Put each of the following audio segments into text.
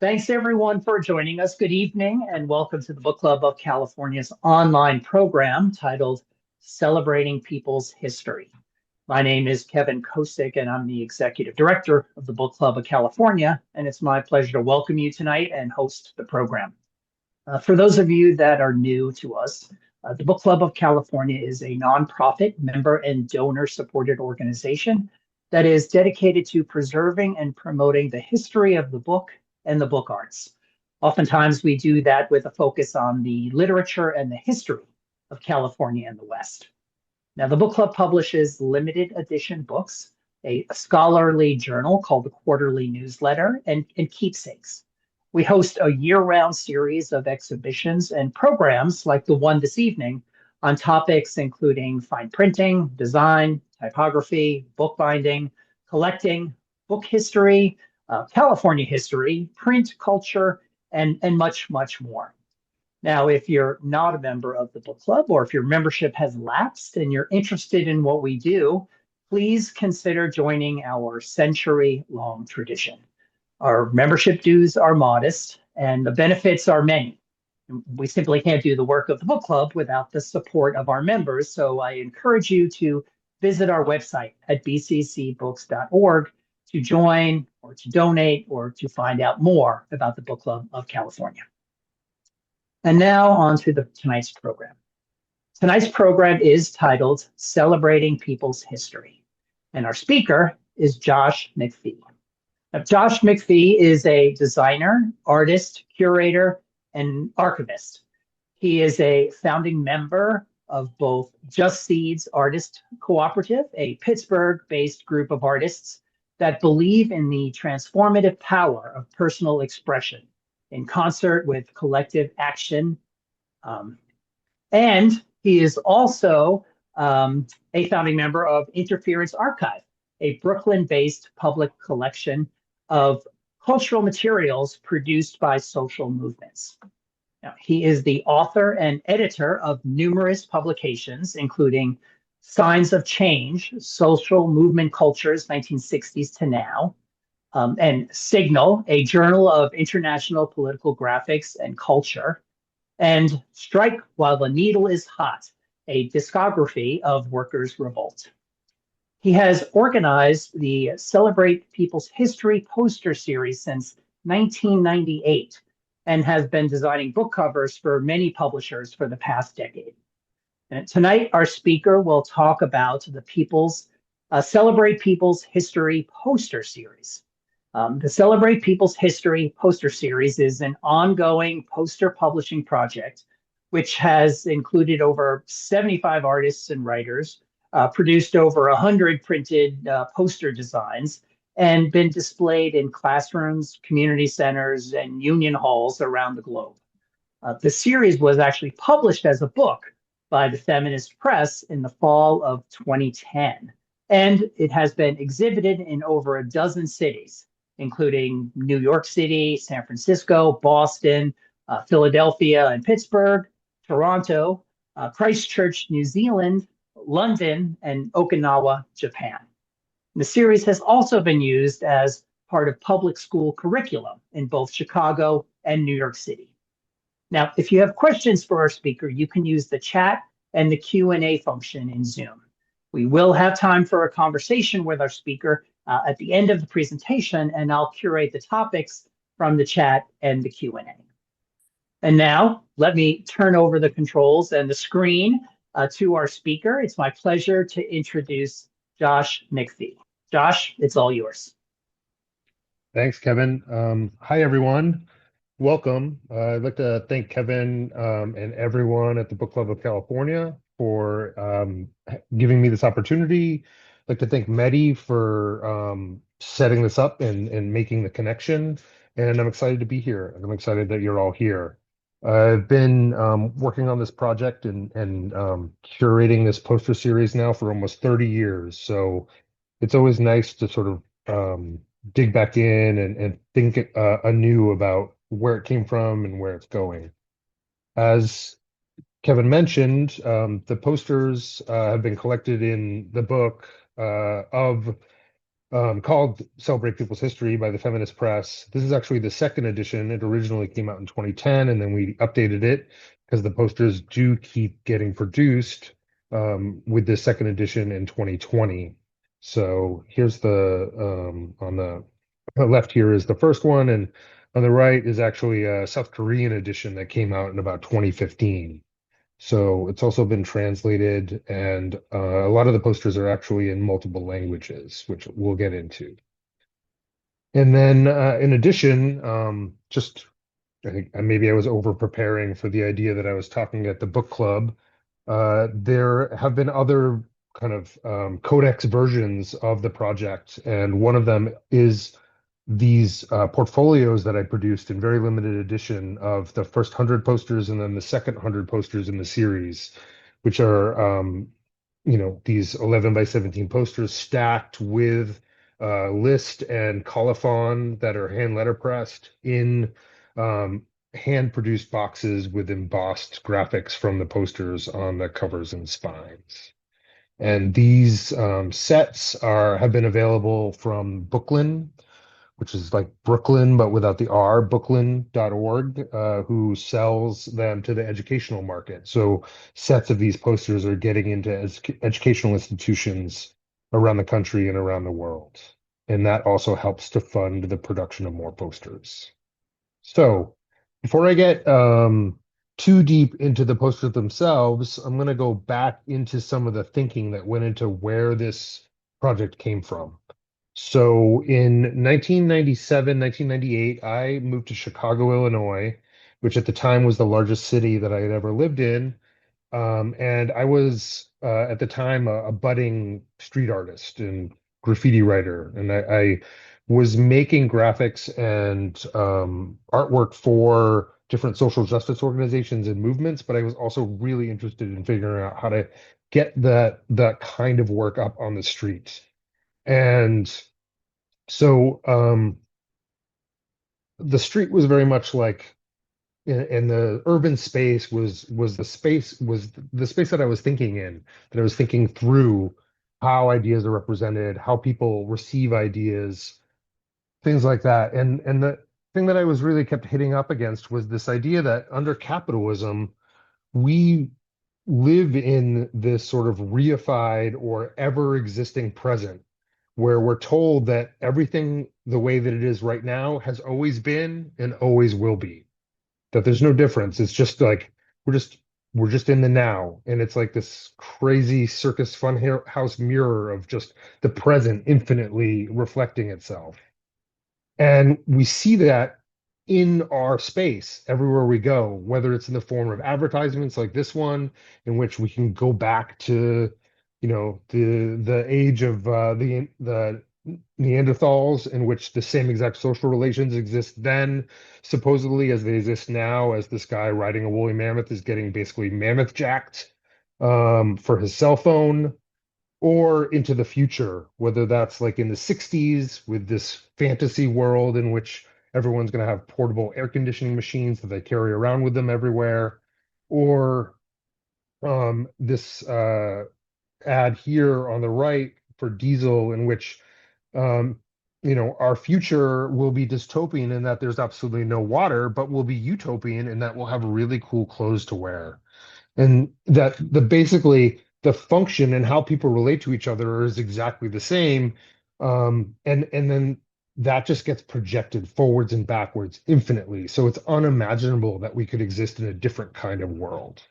Thanks everyone for joining us. Good evening and welcome to the Book Club of California's online program titled Celebrating People's History. My name is Kevin Kosick and I'm the Executive Director of the Book Club of California, and it's my pleasure to welcome you tonight and host the program. For those of you that are new to us, the Book Club of California is a nonprofit member and donor supported organization that is dedicated to preserving and promoting the history of the book and the book arts. Oftentimes, we do that with a focus on the literature and the history of California and the West. Now, the book club publishes limited edition books, a scholarly journal called the Quarterly Newsletter, and keepsakes. We host a year-round series of exhibitions and programs like the one this evening on topics including fine printing, design, typography, bookbinding, collecting, book history, California history, print culture, and much, much more. Now, if you're not a member of the book club or if your membership has lapsed and you're interested in what we do, please consider joining our century-long tradition. Our membership dues are modest and the benefits are many. We simply can't do the work of the book club without the support of our members, so I encourage you to visit our website at bccbooks.org to join or to donate or to find out more about the Book Club of California. And now on to tonight's program. Tonight's program is titled Celebrating People's History, and our speaker is Josh MacPhee. Now, Josh MacPhee is a designer, artist, curator, and archivist. He is a founding member of both Just Seeds Artist Cooperative, a Pittsburgh-based group of artists that believe in the transformative power of personal expression in concert with collective action. And he is also a founding member of Interference Archive, a Brooklyn-based public collection of cultural materials produced by social movements. Now, he is the author and editor of numerous publications, including Signs of Change, Social Movement Cultures, 1960s to Now, and Signal, a journal of international political graphics and culture, and Strike While the Needle is Hot, a discography of workers' revolt. He has organized the Celebrate People's History poster series since 1998 and has been designing book covers for many publishers for the past decade. And tonight, our speaker will talk about the Celebrate People's History poster series. The Celebrate People's History poster series is an ongoing poster publishing project, which has included over 75 artists and writers, produced over 100 printed poster designs, and been displayed in classrooms, community centers, and union halls around the globe. The series was actually published as a book by the Feminist Press in the fall of 2010, and it has been exhibited in over a dozen cities, including New York City, San Francisco, Boston, Philadelphia and Pittsburgh, Toronto, Christchurch, New Zealand, London, and Okinawa, Japan. The series has also been used as part of public school curriculum in both Chicago and New York City. Now, if you have questions for our speaker, you can use the chat and the Q&A function in Zoom. We will have time for a conversation with our speaker at the end of the presentation, and I'll curate the topics from the chat and the Q&A. And now, let me turn over the controls and the screen to our speaker. It's my pleasure to introduce Josh MacPhee. Josh, it's all yours. Thanks, Kevin. Hi, everyone. Welcome. I'd like to thank Kevin and everyone at the Book Club of California for giving me this opportunity. I'd like to thank Mehdi for setting this up and making the connection. And I'm excited to be here. And I'm excited that you're all here. I've been working on this project and curating this poster series now for almost 30 years. So it's always nice to sort of dig back in and think anew about where it came from and where it's going. As Kevin mentioned, the posters have been collected in the book of called Celebrate People's History by the Feminist Press. This is actually the second edition. It originally came out in 2010, and then we updated it because the posters do keep getting produced with the second edition in 2020. So here's on the left here is the first one, and on the right is actually a South Korean edition that came out in about 2015. So it's also been translated, and a lot of the posters are actually in multiple languages, which we'll get into. And then, in addition, just I think maybe I was over preparing for the idea that I was talking at the book club. There have been other kind of codex versions of the project, and one of them is these portfolios that I produced in very limited edition of the first 100 posters and then the second 100 posters in the series, which are these 11 by 17 posters stacked with list and colophon that are hand letterpressed in um, hand produced boxes with embossed graphics from the posters on the covers and spines. And these sets have been available from Booklyn, which is like Brooklyn, but without the R, booklyn.org, who sells them to the educational market. So sets of these posters are getting into educational institutions around the country and around the world. And that also helps to fund the production of more posters. So before I get too deep into the posters themselves, I'm going to go back into some of the thinking that went into where this project came from. So in 1997, 1998, I moved to Chicago, Illinois, which at the time was the largest city that I had ever lived in. And I was at the time a budding street artist and graffiti writer. And I was making graphics and artwork for different social justice organizations and movements, but I was also really interested in figuring out how to get that kind of work up on the street. And so the street was very much like, and the urban space was the space that I was thinking in, that I was thinking through how ideas are represented, how people receive ideas, things like that. And the thing that I was really kept hitting up against was this idea that under capitalism, we live in this sort of reified or ever existing present where we're told that everything the way that it is right now has always been and always will be, that there's no difference. It's just like we're just in the now, and it's like this crazy circus house mirror of just the present infinitely reflecting itself. And we see that in our space everywhere we go, whether it's in the form of advertisements like this one, in which we can go back to, the age of the Neanderthals, in which the same exact social relations exist then, supposedly as they exist now, as this guy riding a woolly mammoth is getting basically mammoth jacked for his cell phone, or into the future, whether that's like in the 60s with this fantasy world in which everyone's going to have portable air conditioning machines that they carry around with them everywhere, or this ad here on the right for diesel, in which um, our future will be dystopian in that there's absolutely no water, but will be utopian in that we'll have really cool clothes to wear, and that basically the function and how people relate to each other is exactly the same. And then that just gets projected forwards and backwards infinitely. So it's unimaginable that we could exist in a different kind of world.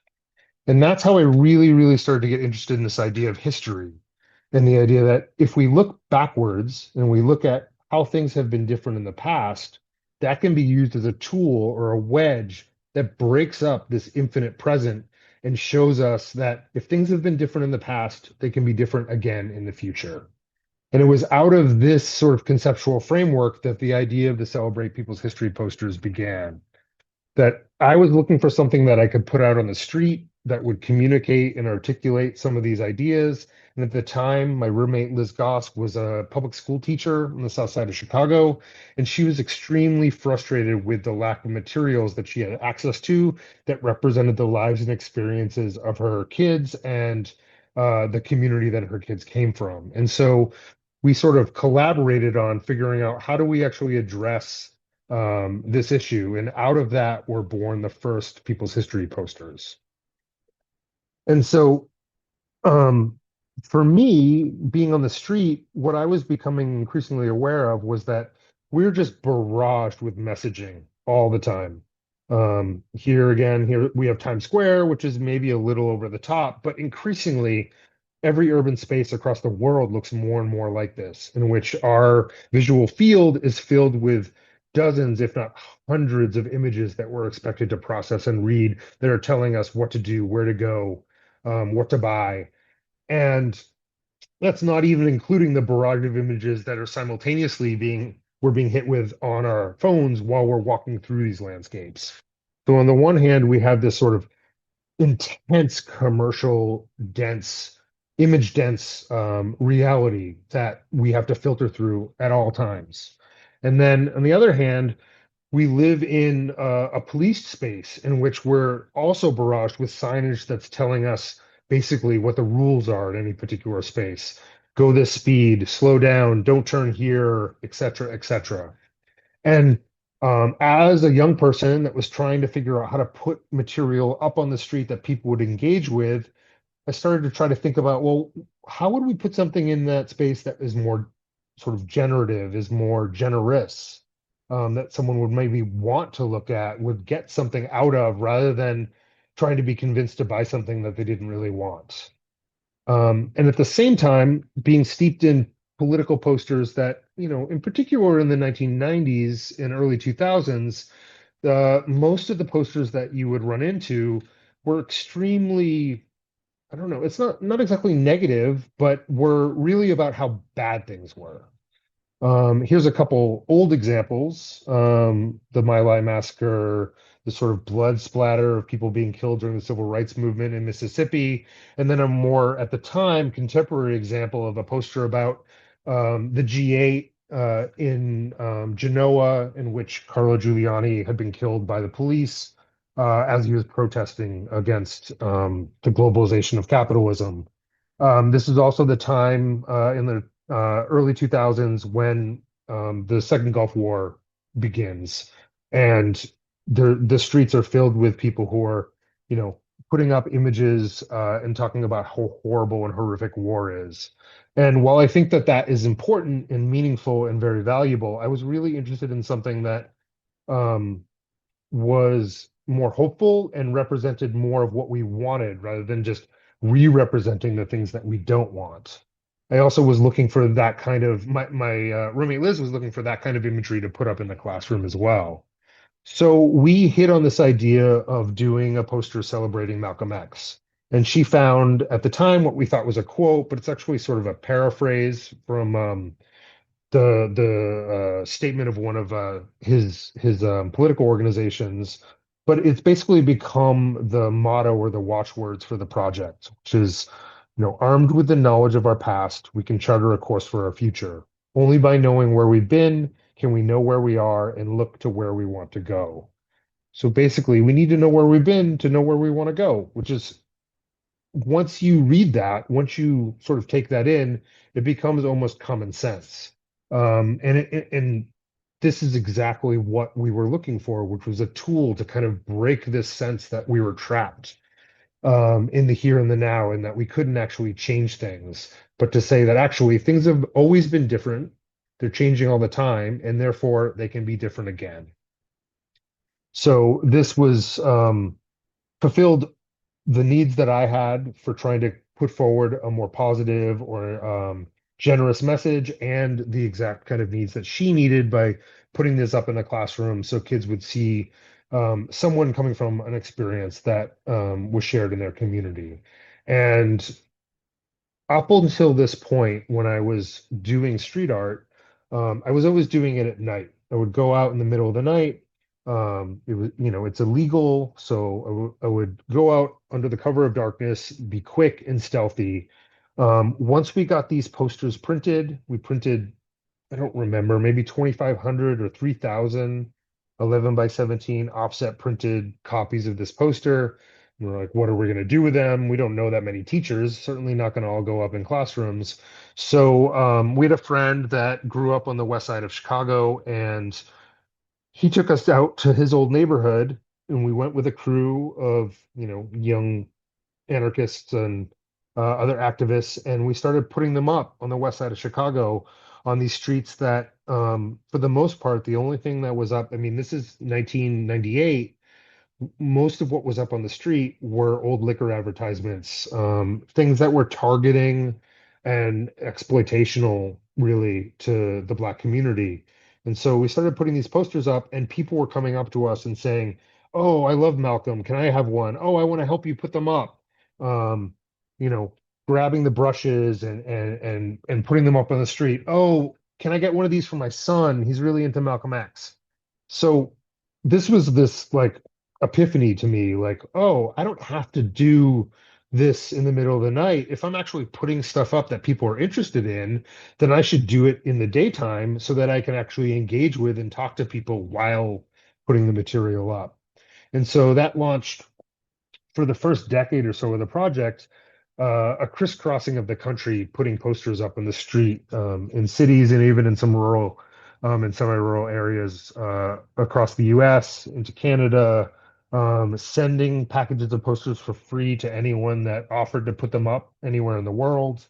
And that's how I really, really started to get interested in this idea of history, and the idea that if we look backwards and we look at how things have been different in the past, that can be used as a tool or a wedge that breaks up this infinite present and shows us that if things have been different in the past, they can be different again in the future. And it was out of this sort of conceptual framework that the idea of the Celebrate People's History posters began, that I was looking for something that I could put out on the street that would communicate and articulate some of these ideas. And at the time, my roommate Liz Gosk was a public school teacher on the south side of Chicago, and she was extremely frustrated with the lack of materials that she had access to that represented the lives and experiences of her kids and the community that her kids came from. And so we sort of collaborated on figuring out how do we actually address this issue. And out of that were born the first People's History posters. And so um, for me, being on the street, what I was becoming increasingly aware of was that we're just barraged with messaging all the time. Here again, here we have Times Square, which is maybe a little over the top, but increasingly, every urban space across the world looks more and more like this, in which our visual field is filled with dozens, if not hundreds, of images that we're expected to process and read that are telling us what to do, where to go, what to buy. And that's not even including the barrage of images that are simultaneously we're being hit with on our phones while we're walking through these landscapes. So on the one hand, we have this sort of intense commercial dense, image dense reality that we have to filter through at all times. And then on the other hand, we live in a policed space in which we're also barraged with signage that's telling us basically what the rules are in any particular space. Go this speed, slow down, don't turn here, et cetera, et cetera. And as a young person that was trying to figure out how to put material up on the street that people would engage with, I started to try to think about, well, how would we put something in that space that is more sort of generative, is more generous, that someone would maybe want to look at, would get something out of, rather than trying to be convinced to buy something that they didn't really want. And at the same time, being steeped in political posters that, in particular in the 1990s and early 2000s, most of the posters that you would run into were extremely, I don't know, it's not exactly negative, but were really about how bad things were. Here's a couple old examples. The My Lai massacre, the sort of blood splatter of people being killed during the civil rights movement in Mississippi, and then a more, at the time, contemporary example of a poster about the G8 in Genoa, in which Carlo Giuliani had been killed by the police as he was protesting against the globalization of capitalism. This is also the time in the early 2000s when the Second Gulf War begins, and the streets are filled with people who are, putting up images and talking about how horrible and horrific war is. And while I think that that is important and meaningful and very valuable, I was really interested in something that um, was more hopeful and represented more of what we wanted rather than just re-representing the things that we don't want. I also was looking for that kind of my roommate Liz was looking for that kind of imagery to put up in the classroom as well. So we hit on this idea of doing a poster celebrating Malcolm X. And she found at the time what we thought was a quote, but it's actually sort of a paraphrase from the statement of one of his political organizations, but it's basically become the motto or the watchwords for the project, which is, armed with the knowledge of our past, we can charter a course for our future. Only by knowing where we've been can we know where we are and look to where we want to go. So basically, we need to know where we've been to know where we want to go, which is once you read that, once you sort of take that in, it becomes almost common sense. And this is exactly what we were looking for, which was a tool to kind of break this sense that we were trapped in the here and the now, and that we couldn't actually change things, but to say that actually things have always been different, they're changing all the time, and therefore they can be different again. So this was fulfilled the needs that I had for trying to put forward a more positive or generous message, and the exact kind of needs that she needed by putting this up in the classroom so kids would see someone coming from an experience that was shared in their community. And up until this point, when I was doing street art, I was always doing it at night. I would go out in the middle of the night. It was, it's illegal, so I would go out under the cover of darkness, be quick and stealthy. Once we got these posters printed, we printed, I don't remember, maybe 2,500 or 3,000 11 by 17 offset printed copies of this poster. We're like, what are we going to do with them? We don't know that many teachers, certainly not going to all go up in classrooms. So we had a friend that grew up on the west side of Chicago, and he took us out to his old neighborhood, and we went with a crew of, young anarchists and other activists, and we started putting them up on the west side of Chicago on these streets that, for the most part, the only thing that was up, I mean, this is 1998, most of what was up on the street were old liquor advertisements, things that were targeting and exploitational really to the Black community. And so we started putting these posters up, and people were coming up to us and saying, "Oh, I love Malcolm. Can I have one? Oh, I want to help you put them up." Um, you know, grabbing the brushes and putting them up on the street. "Oh, can I get one of these for my son? He's really into Malcolm X." So this was this like epiphany to me, like, oh, I don't have to do this in the middle of the night. If I'm actually putting stuff up that people are interested in, then I should do it in the daytime so that I can actually engage with and talk to people while putting the material up. And so that launched, for the first decade or so of the project, a crisscrossing of the country, putting posters up in the street, in cities and even in some rural and semi-rural areas across the US, into Canada, sending packages of posters for free to anyone that offered to put them up anywhere in the world.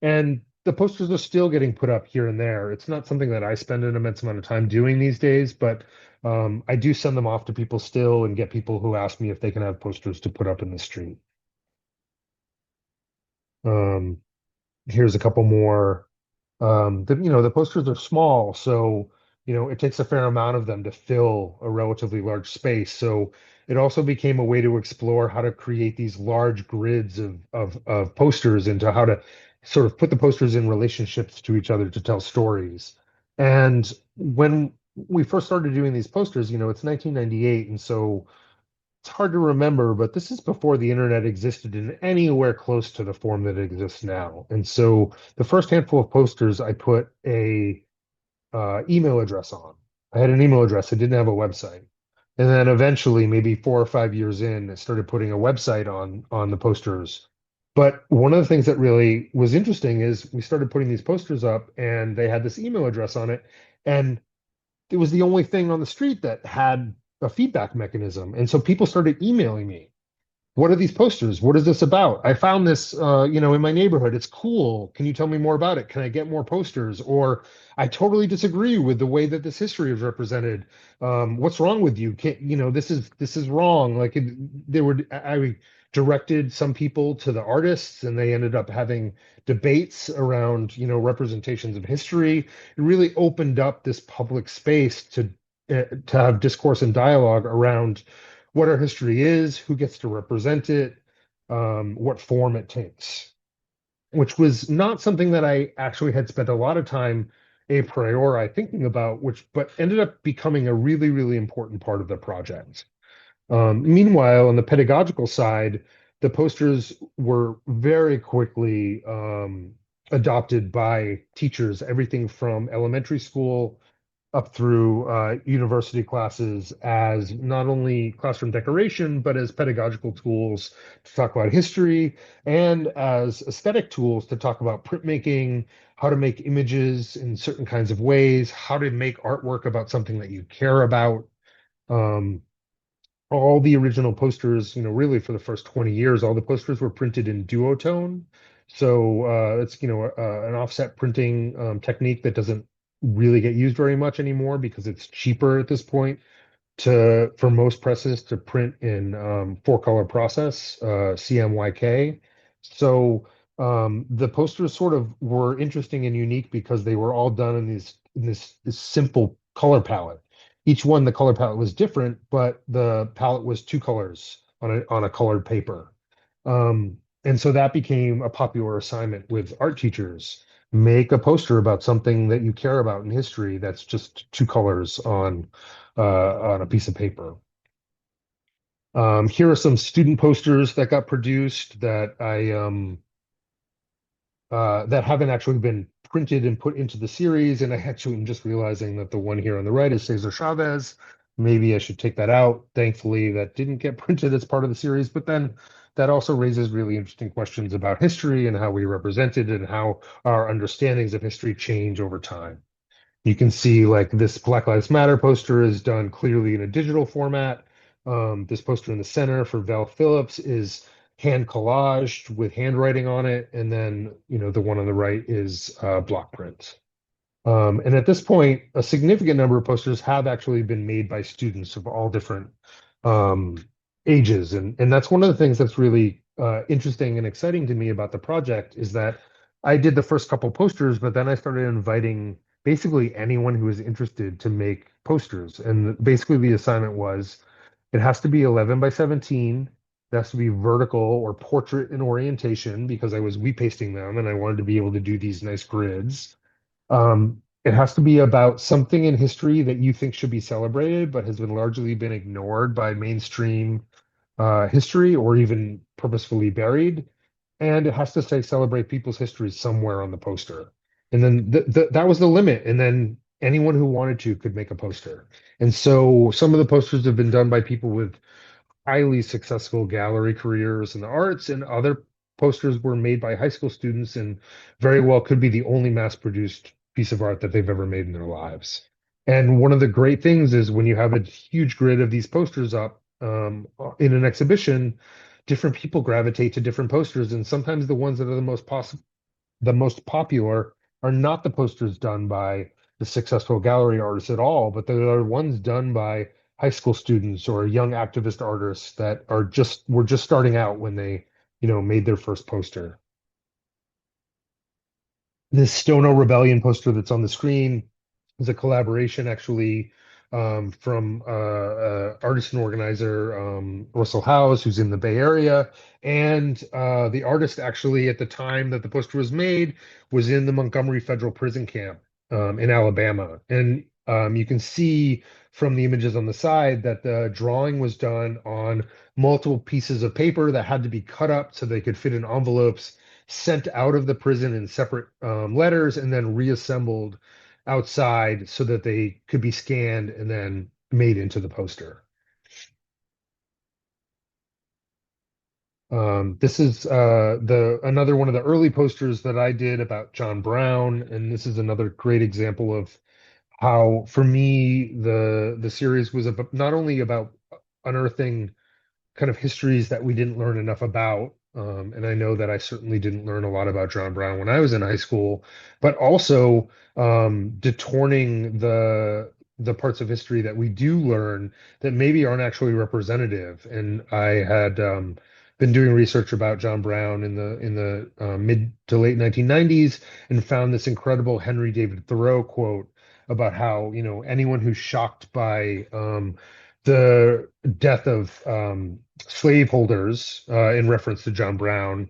And the posters are still getting put up here and there. It's not something that I spend an immense amount of time doing these days, but I do send them off to people still and get people who ask me if they can have posters to put up in the street. Um, Here's a couple more. The posters are small, so it takes a fair amount of them to fill a relatively large space. So it also became a way to explore how to create these large grids of posters, and to how to sort of put the posters in relationships to each other to tell stories. And when we first started doing these posters, it's 1998, and so it's hard to remember, but this is before the internet existed in anywhere close to the form that it exists now. And so the first handful of posters, I put a email address on. I had an email address. I didn't have a website. And then eventually, maybe 4 or 5 years in, I started putting a website on the posters. But one of the things that really was interesting is we started putting these posters up, and they had this email address on it. And it was the only thing on the street that had a feedback mechanism. And so people started emailing me, what are these posters? What is this about? I found this, in my neighborhood. It's cool. Can you tell me more about it? Can I get more posters? Or I totally disagree with the way that this history is represented. What's wrong with you? This is wrong. Like I directed some people to the artists, and they ended up having debates around, representations of history. It really opened up this public space to have discourse and dialogue around what our history is, who gets to represent it, what form it takes, which was not something that I actually had spent a lot of time a priori thinking about, but ended up becoming a really, really important part of the project. Meanwhile, on the pedagogical side, the posters were very quickly adopted by teachers, everything from elementary school up through university classes, as not only classroom decoration, but as pedagogical tools to talk about history, and as aesthetic tools to talk about printmaking, how to make images in certain kinds of ways, how to make artwork about something that you care about. Um, all the original posters, really for the first 20 years, all the posters were printed in duotone. So it's, an offset printing technique that doesn't really get used very much anymore because it's cheaper at this point for most presses to print in four color process, CMYK. So the posters sort of were interesting and unique because they were all done in this simple color palette. Each one, the color palette was different, but the palette was two colors on a colored paper. And so that became a popular assignment with art teachers. Make a poster about something that you care about in history that's just two colors on a piece of paper. Here are some student posters that got produced that haven't actually been printed and put into the series. And I actually am just realizing that the one here on the right is Cesar Chavez. maybe I should take that out. Thankfully, that didn't get printed as part of the series, but then that also raises really interesting questions about history and how we represent it and how our understandings of history change over time. You can see like this Black Lives Matter poster is done clearly in a digital format. This poster in the center for Val Phillips is hand collaged with handwriting on it, and then the one on the right is block print. And at this point, a significant number of posters have actually been made by students of all different um, ages, and that's one of the things that's really interesting and exciting to me about the project is that I did the first couple posters, but then I started inviting basically anyone who was interested to make posters. And basically, the assignment was it has to be 11 by 17. It has to be vertical or portrait in orientation because I was wheat pasting them and I wanted to be able to do these nice grids. It has to be about something in history that you think should be celebrated, but has been largely been ignored by mainstream history or even purposefully buried. And it has to say celebrate people's histories somewhere on the poster. And then that was the limit. And then anyone who wanted to could make a poster. And so some of the posters have been done by people with highly successful gallery careers in the arts, and other posters were made by high school students and very well could be the only mass-produced piece of art that they've ever made in their lives. And one of the great things is when you have a huge grid of these posters up in an exhibition, different people gravitate to different posters, and sometimes the ones that are the most popular are not the posters done by the successful gallery artists at all, but they are ones done by high school students or young activist artists that were just starting out when they, made their first poster. This Stono Rebellion poster that's on the screen is a collaboration actually from artist and organizer Russell Howes, who's in the Bay Area. And the artist actually, at the time that the poster was made, was in the Montgomery Federal Prison Camp in Alabama. And you can see from the images on the side that the drawing was done on multiple pieces of paper that had to be cut up so they could fit in envelopes, sent out of the prison in separate letters, and then reassembled outside so that they could be scanned and then made into the poster. This is the another one of the early posters that I did about John Brown, and this is another great example of how, for me, the series was about, not only about unearthing kind of histories that we didn't learn enough about. And I know that I certainly didn't learn a lot about John Brown when I was in high school, but also detorning the parts of history that we do learn that maybe aren't actually representative. And I had been doing research about John Brown in the mid to late 1990s and found this incredible Henry David Thoreau quote about how, anyone who's shocked by the death of slaveholders in reference to John Brown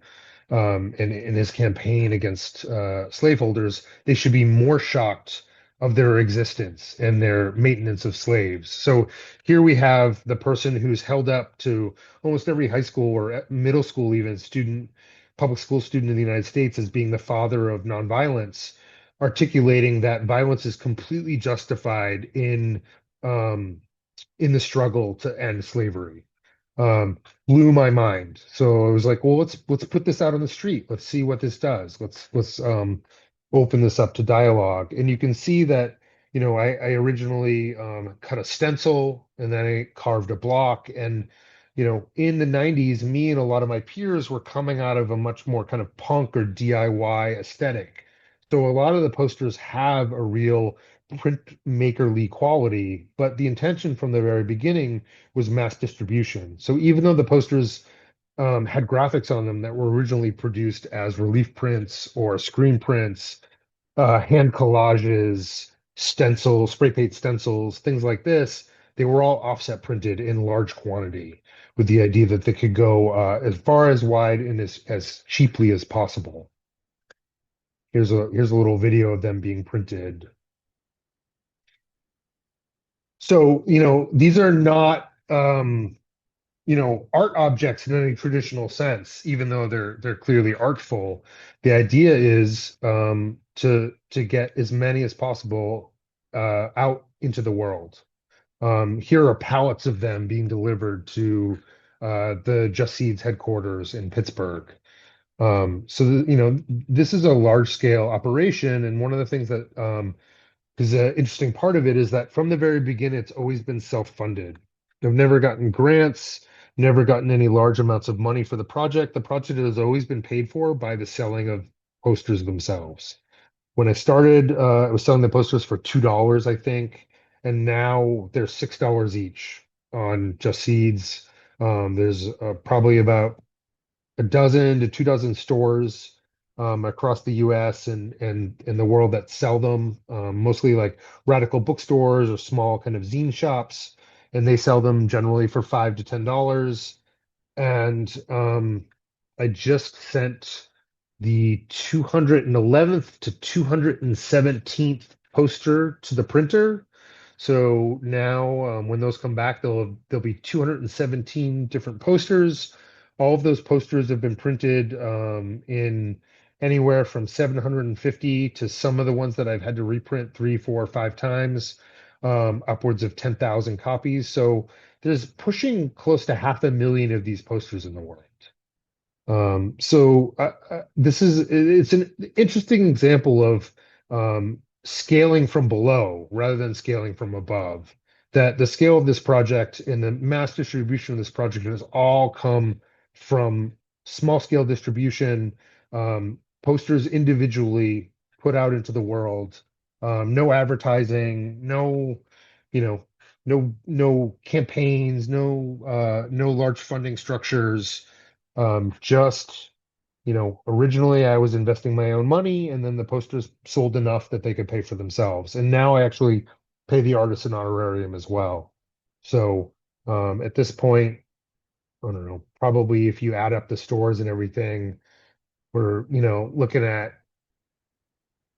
and in his campaign against slaveholders, they should be more shocked of their existence and their maintenance of slaves. So here we have the person who's held up to almost every high school or middle school, even public school student in the United States as being the father of nonviolence, articulating that violence is completely justified um, in the struggle to end slavery. Blew my mind. So I was like, well, let's put this out on the street. Let's see what this does. Let's open this up to dialogue. And you can see that, I originally cut a stencil and then I carved a block. And, in the 90s, me and a lot of my peers were coming out of a much more kind of punk or DIY aesthetic. So a lot of the posters have a real printmakerly quality, but the intention from the very beginning was mass distribution. So even though the posters had graphics on them that were originally produced as relief prints or screen prints, hand collages, stencils, spray paint stencils, things like this, they were all offset printed in large quantity with the idea that they could go as far as wide and as cheaply as possible. Here's a little video of them being printed. So, these are not art objects in any traditional sense, even though they're clearly artful. The idea is to get as many as possible out into the world. Here are pallets of them being delivered to the Just Seeds headquarters in Pittsburgh. This is a large scale operation, and one of the things that is an interesting part of it is that from the very beginning, it's always been self-funded. They've never gotten grants, never gotten any large amounts of money for the project. The project has always been paid for by the selling of posters themselves. When I started, I was selling the posters for $2, I think, and now they're $6 each on Just Seeds. There's probably about a dozen to 2 dozen stores across the U.S. and in the world that sell them, mostly like radical bookstores or small kind of zine shops, and they sell them generally for $5 to $10. And I just sent the 211th to 217th poster to the printer. So now, when those come back, there'll be 217 different posters. All of those posters have been printed in anywhere from 750 to some of the ones that I've had to reprint three, four, five times, upwards of 10,000 copies. So there's pushing close to 500,000 of these posters in the world. It's an interesting example of scaling from below rather than scaling from above. That the scale of this project and the mass distribution of this project has all come from small scale distribution, posters individually put out into the world, no advertising, no, you know, no campaigns, no large funding structures. Just, originally I was investing my own money, and then the posters sold enough that they could pay for themselves. And now I actually pay the artist an honorarium as well. So at this point, I don't know, probably if you add up the stores and everything, we're, looking at,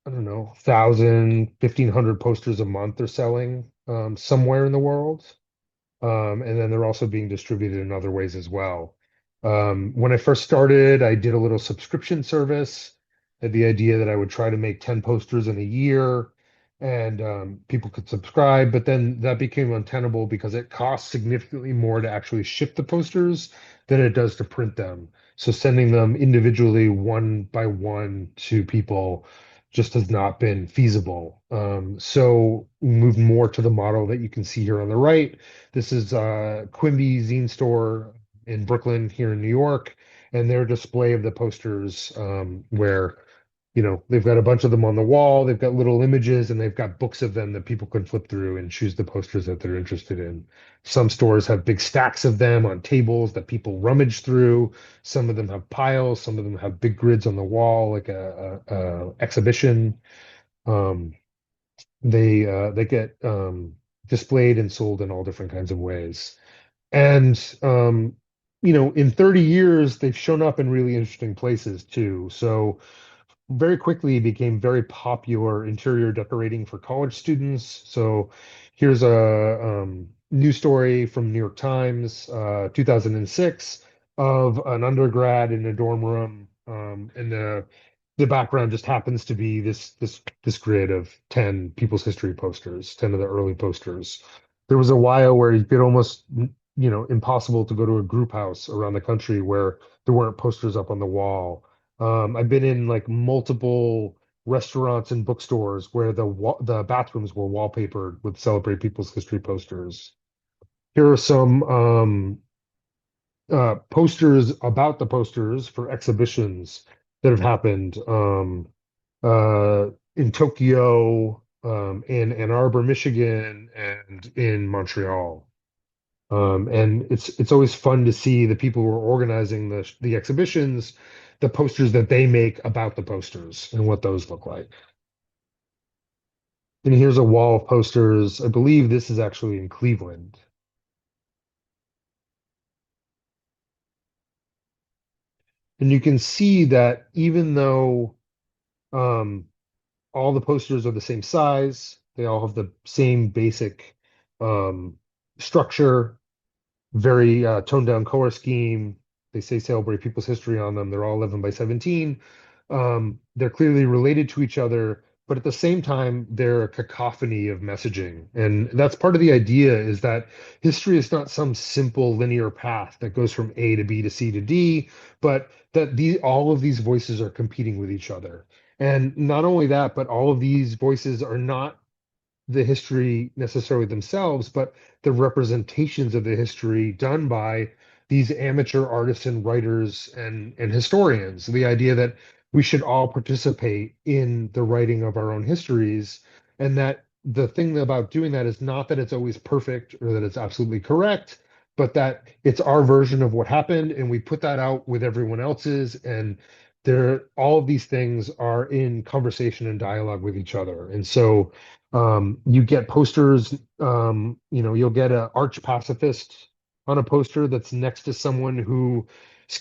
I don't know, 1,000, 1,500 posters a month are selling somewhere in the world. And then they're also being distributed in other ways as well. When I first started, I did a little subscription service. Had the idea that I would try to make 10 posters in a year and people could subscribe, but then that became untenable because it costs significantly more to actually ship the posters than it does to print them. So sending them individually one by one to people just has not been feasible. So we moved more to the model that you can see here on the right. This is Quimby Zine Store in Brooklyn here in New York, and their display of the posters, where they've got a bunch of them on the wall, they've got little images, and they've got books of them that people can flip through and choose the posters that they're interested in. Some stores have big stacks of them on tables that people rummage through. Some of them have piles, some of them have big grids on the wall, like a exhibition. Um, they get displayed and sold in all different kinds of ways. And in 30 years, they've shown up in really interesting places too. So very quickly became very popular interior decorating for college students. So here's a news story from New York Times, 2006, of an undergrad in a dorm room, and the background just happens to be this grid of 10 people's history posters, 10 of the early posters. There was a while where it get almost, impossible to go to a group house around the country where there weren't posters up on the wall. I've been in like multiple restaurants and bookstores where the bathrooms were wallpapered with Celebrate People's History posters. Here are some posters about the posters for exhibitions that have happened in Tokyo, in Ann Arbor, Michigan, and in Montreal. And it's always fun to see the people who are organizing the exhibitions, the posters that they make about the posters and what those look like. And here's a wall of posters. I believe this is actually in Cleveland. And you can see that even though um, all the posters are the same size, they all have the same basic um, structure, very toned down color scheme. They say celebrate people's history on them. They're all 11 by 17. They're clearly related to each other. but at the same time, they're a cacophony of messaging. And that's part of the idea is that history is not some simple linear path that goes from A to B to C to D, but that all of these voices are competing with each other. And not only that, but all of these voices are not the history necessarily themselves, but the representations of the history done by these amateur artists and writers and historians. The idea that we should all participate in the writing of our own histories, and that the thing about doing that is not that it's always perfect or that it's absolutely correct, but that it's our version of what happened, and we put that out with everyone else's, and all of these things are in conversation and dialogue with each other. And so you get posters, you'll get an arch pacifist on a poster that's next to someone whose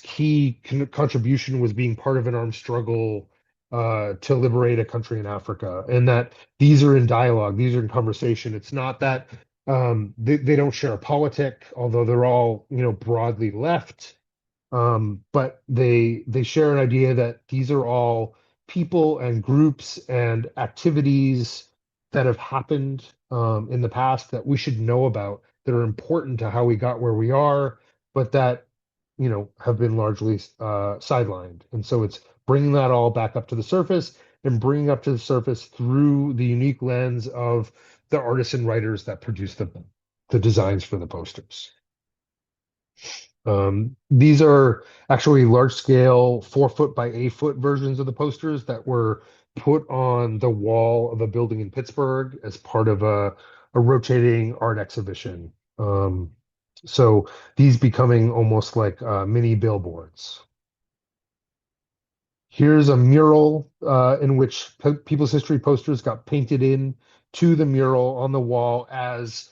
key contribution was being part of an armed struggle to liberate a country in Africa, and that these are in dialogue, these are in conversation. It's not that they don't share a politic, although they're all, broadly left, but they share an idea that these are all people and groups and activities that have happened in the past that we should know about, that are important to how we got where we are, but that have been largely sidelined. And so it's bringing that all back up to the surface, and bringing up to the surface through the unique lens of the artists and writers that produce the designs for the posters. These are actually large scale 4 foot by 8 foot versions of the posters that were put on the wall of a building in Pittsburgh as part of a rotating art exhibition. So these becoming almost like mini billboards. Here's a mural in which People's History posters got painted in to the mural on the wall as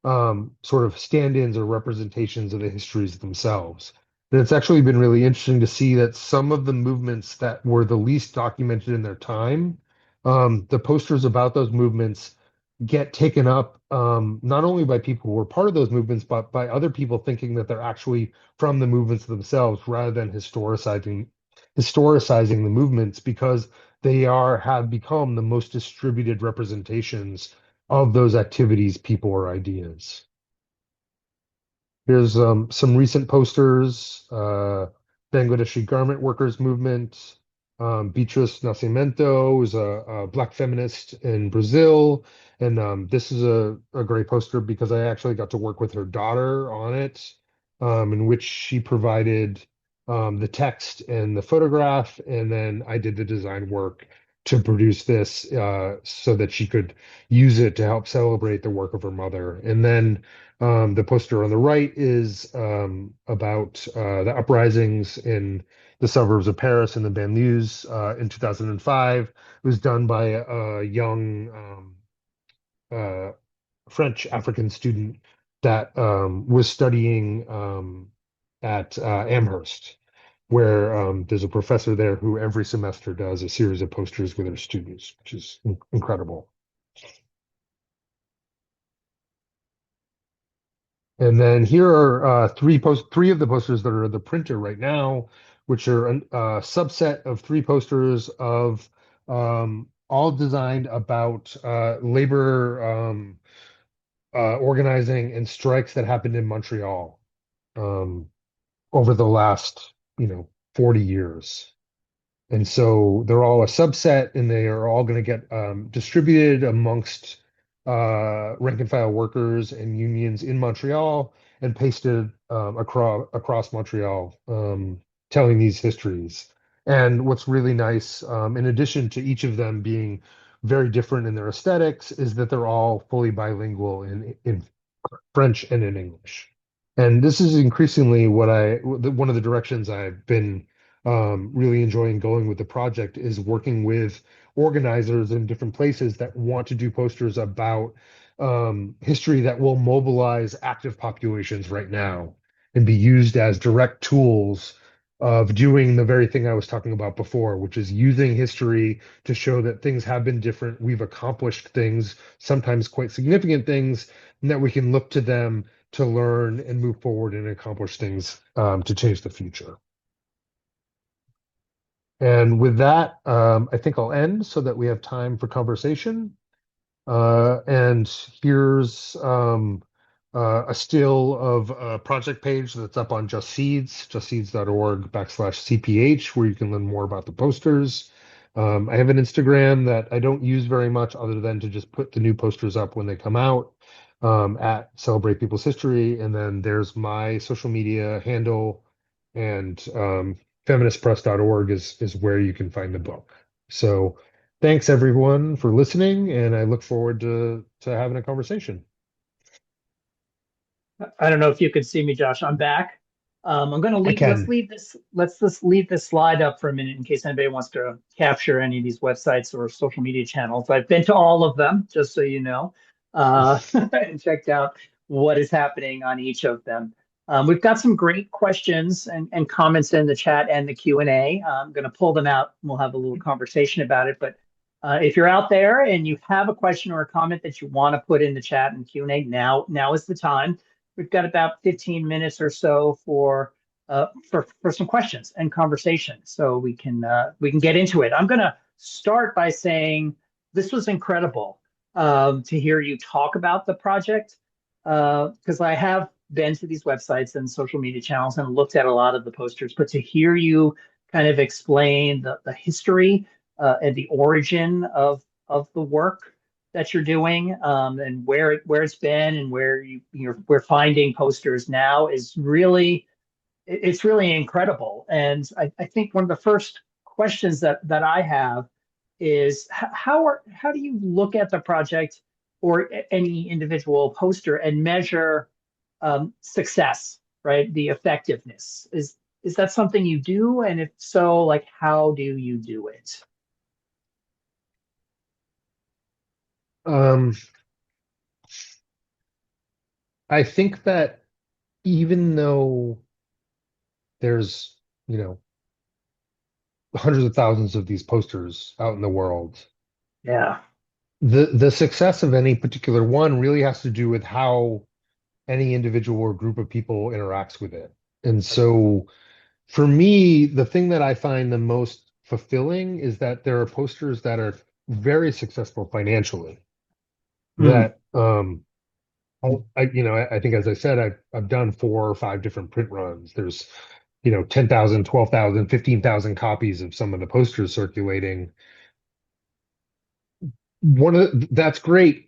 sort of stand-ins or representations of the histories themselves. And it's actually been really interesting to see that some of the movements that were the least documented in their time, the posters about those movements get taken up not only by people who were part of those movements, but by other people thinking that they're actually from the movements themselves, rather than historicizing the movements, because they have become the most distributed representations of those activities, people, or ideas. Here's some recent posters. Bangladeshi garment workers movement. Beatriz Nascimento is a Black feminist in Brazil. And this is a great poster because I actually got to work with her daughter on it, in which she provided the text and the photograph, and then I did the design work to produce this so that she could use it to help celebrate the work of her mother. And then the poster on the right is about the uprisings in the suburbs of Paris and the banlieues in 2005. It was done by a young uh, French African student that was studying at Amherst, where there's a professor there who every semester does a series of posters with her students, which is incredible. And then here are three of the posters that are in the printer right now, which are a subset of three posters of all designed about labor organizing and strikes that happened in Montreal um, over the last, 40 years. And so they're all a subset, and they are all going to get distributed amongst rank and file workers and unions in Montreal, and pasted across Montreal, telling these histories. And what's really nice, in addition to each of them being very different in their aesthetics, is that they're all fully bilingual in French and in English. And this is increasingly one of the directions I've been really enjoying going with the project, is working with organizers in different places that want to do posters about history that will mobilize active populations right now and be used as direct tools of doing the very thing I was talking about before, which is using history to show that things have been different. We've accomplished things, sometimes quite significant things, and that we can look to them to learn and move forward and accomplish things to change the future. And with that, I think I'll end so that we have time for conversation. And here's a still of a project page that's up on Just Seeds, justseeds.org/CPH, where you can learn more about the posters. I have an Instagram that I don't use very much other than to just put the new posters up when they come out, at Celebrate People's History. And then there's my social media handle, and feministpress.org is where you can find the book. So thanks everyone for listening, and I look forward to having a conversation. I don't know if you could see me, Josh. I'm back. I'm going to I leave. Let's can. leave this. Let's just leave this slide up for a minute in case anybody wants to capture any of these websites or social media channels. I've been to all of them, just so you know, and checked out what is happening on each of them. We've got some great questions and comments in the chat and the Q&A. I'm going to pull them out. And we'll have a little conversation about it. But if you're out there and you have a question or a comment that you want to put in the chat and Q&A, now is the time. We've got about 15 minutes or so for some questions and conversation, so we can get into it. I'm going to start by saying this was incredible to hear you talk about the project, because I have been to these websites and social media channels and looked at a lot of the posters, but to hear you kind of explain the history and the origin of the work that you're doing, and where it's been and where we're finding posters now is really, it's really incredible. And I think one of the first questions that I have is how do you look at the project or any individual poster and measure success, right? The effectiveness is that something you do? And if so, like how do you do it? Um, I think that even though there's, you know, hundreds of thousands of these posters out in the world, Yeah. the success of any particular one really has to do with how any individual or group of people interacts with it. And so for me, the thing that I find the most fulfilling is that there are posters that are very successful financially. Mm, That I think, as I said, I've done 4 or 5 different print runs. There's 10,000, 12,000, 15,000 copies of some of the posters circulating. That's great.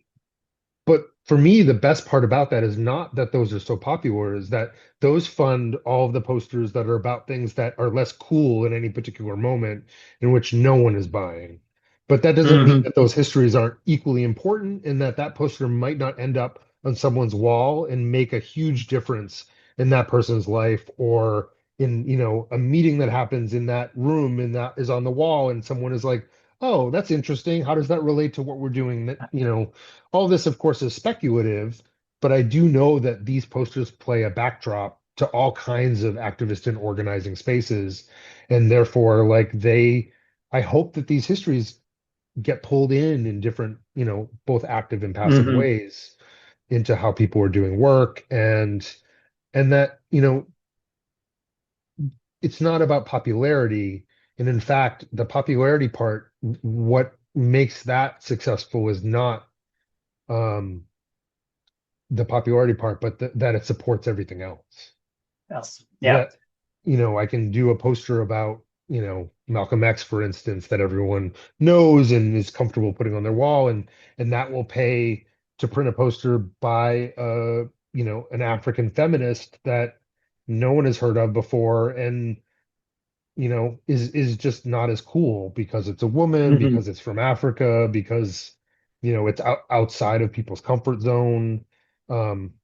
But for me, the best part about that is not that those are so popular, is that those fund all of the posters that are about things that are less cool in any particular moment in which no one is buying. But that doesn't mean hmm that those histories aren't equally important, and that that poster might not end up on someone's wall and make a huge difference in that person's life, or in, a meeting that happens in that room and that is on the wall, and someone is like, oh, that's interesting. How does that relate to what we're doing? All this, of course, is speculative, but I do know that these posters play a backdrop to all kinds of activist and organizing spaces. And therefore, I hope that these histories get pulled in different, both active and passive hmm ways into how people are doing work. And that, it's not about popularity. And in fact, the popularity part, what makes that successful is not, um, the popularity part, but that it supports everything else. Yes. Yeah. That, I can do a poster about, Malcolm X, for instance, that everyone knows and is comfortable putting on their wall, and that will pay to print a poster by an African feminist that no one has heard of before, and is just not as cool because it's a woman, hmm because it's from Africa, because it's outside of people's comfort zone. Um,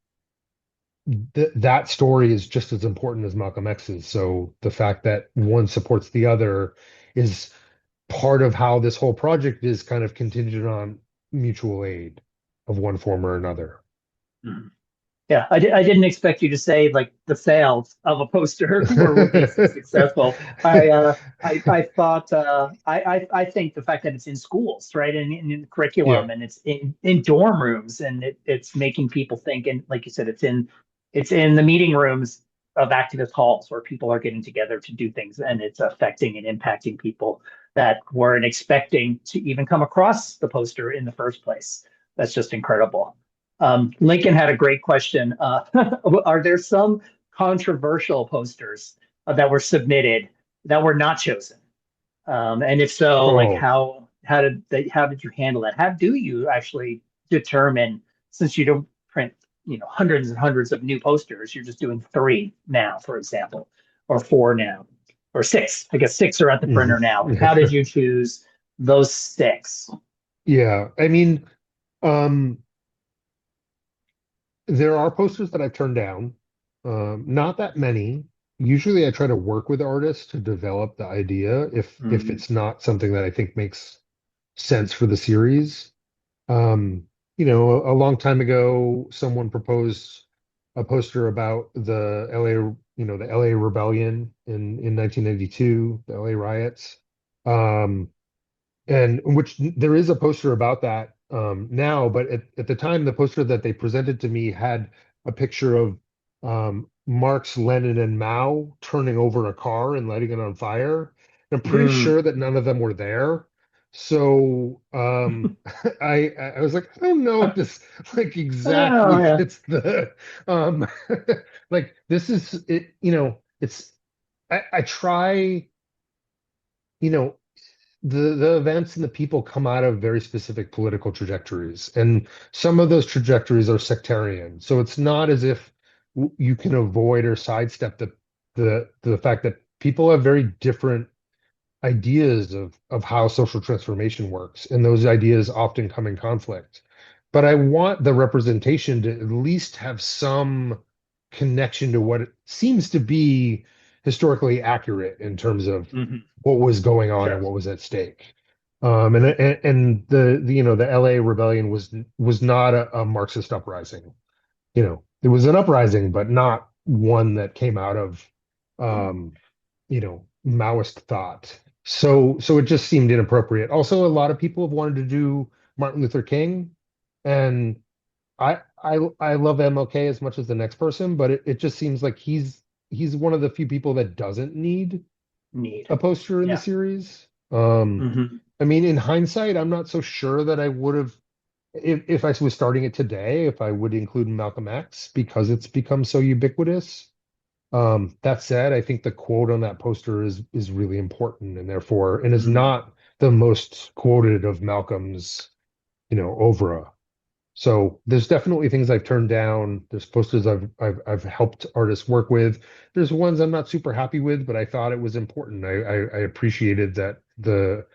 that story is just as important as Malcolm X's. So the fact that one supports the other is part of how this whole project is kind of contingent on mutual aid of one form or another. Yeah, I didn't expect you to say like the sales of a poster were what makes it successful. I thought I think the fact that it's in schools, right, and in the Yeah. curriculum, and it's in dorm rooms, and it's making people think, and like you said, it's in the meeting rooms of activist halls where people are getting together to do things, and it's affecting and impacting people that weren't expecting to even come across the poster in the first place. That's just incredible. Lincoln had a great question. Are there some controversial posters that were submitted that were not chosen? And if so, like Oh, how did you handle that? How do you actually determine, since you don't print hundreds and hundreds of new posters, you're just doing three now, for example, or four now, or six. I guess six are at the printer mhm. now. How did you choose those six? Yeah. I mean, um, there are posters that I've turned down. Not that many. Usually I try to work with artists to develop the idea if Mm, it's not something that I think makes sense for the series. Um, a long time ago, someone proposed a poster about the LA, the LA rebellion in 1992, the LA riots. Um, and which there is a poster about that now, but at the time, the poster that they presented to me had a picture of Marx, Lenin, and Mao turning over a car and lighting it on fire. I'm pretty mm. sure that none of them were there. So I was like, I don't know if this like Oh exactly yeah. fits the um like this is it, it's I try, you know, the events and the people come out of very specific political trajectories, and some of those trajectories are sectarian. So it's not as if you can avoid or sidestep the fact that people have very different ideas of how social transformation works, and those ideas often come in conflict. But I want the representation to at least have some connection to what it seems to be historically accurate in terms of Hmm. what was going on and Sure. what was at stake. And the LA rebellion was not a Marxist uprising. It was an uprising, but not one that came out of um, Maoist thought. So it just seemed inappropriate. Also, a lot of people have wanted to do Martin Luther King, and I love MLK as much as the next person, but it just seems like he's one of the few people that doesn't need Need. a poster in the Yeah. series. Hmm. I mean, in hindsight, I'm not so sure that I would have, if I was starting it today, if I would include Malcolm X because it's become so ubiquitous. That said, I think the quote on that poster is really important and therefore, and is Mm. not the most quoted of Malcolm's, oeuvre. So there's definitely things I've turned down. There's posters I've helped artists work with. There's ones I'm not super happy with, but I thought it was important. I appreciated that the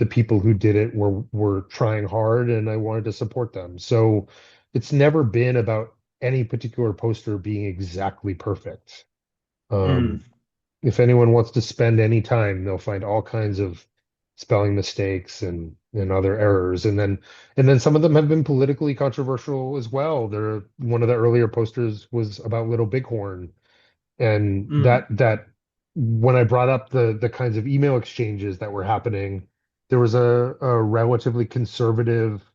people who did it were trying hard, and I wanted to support them. So it's never been about any particular poster being exactly perfect. Mm. Um, if anyone wants to spend any time, they'll find all kinds of spelling mistakes and other errors. And then some of them have been politically controversial as well. One of the earlier posters was about Little Bighorn, and Mm. that when I brought up the kinds of email exchanges that were happening, there was a relatively conservative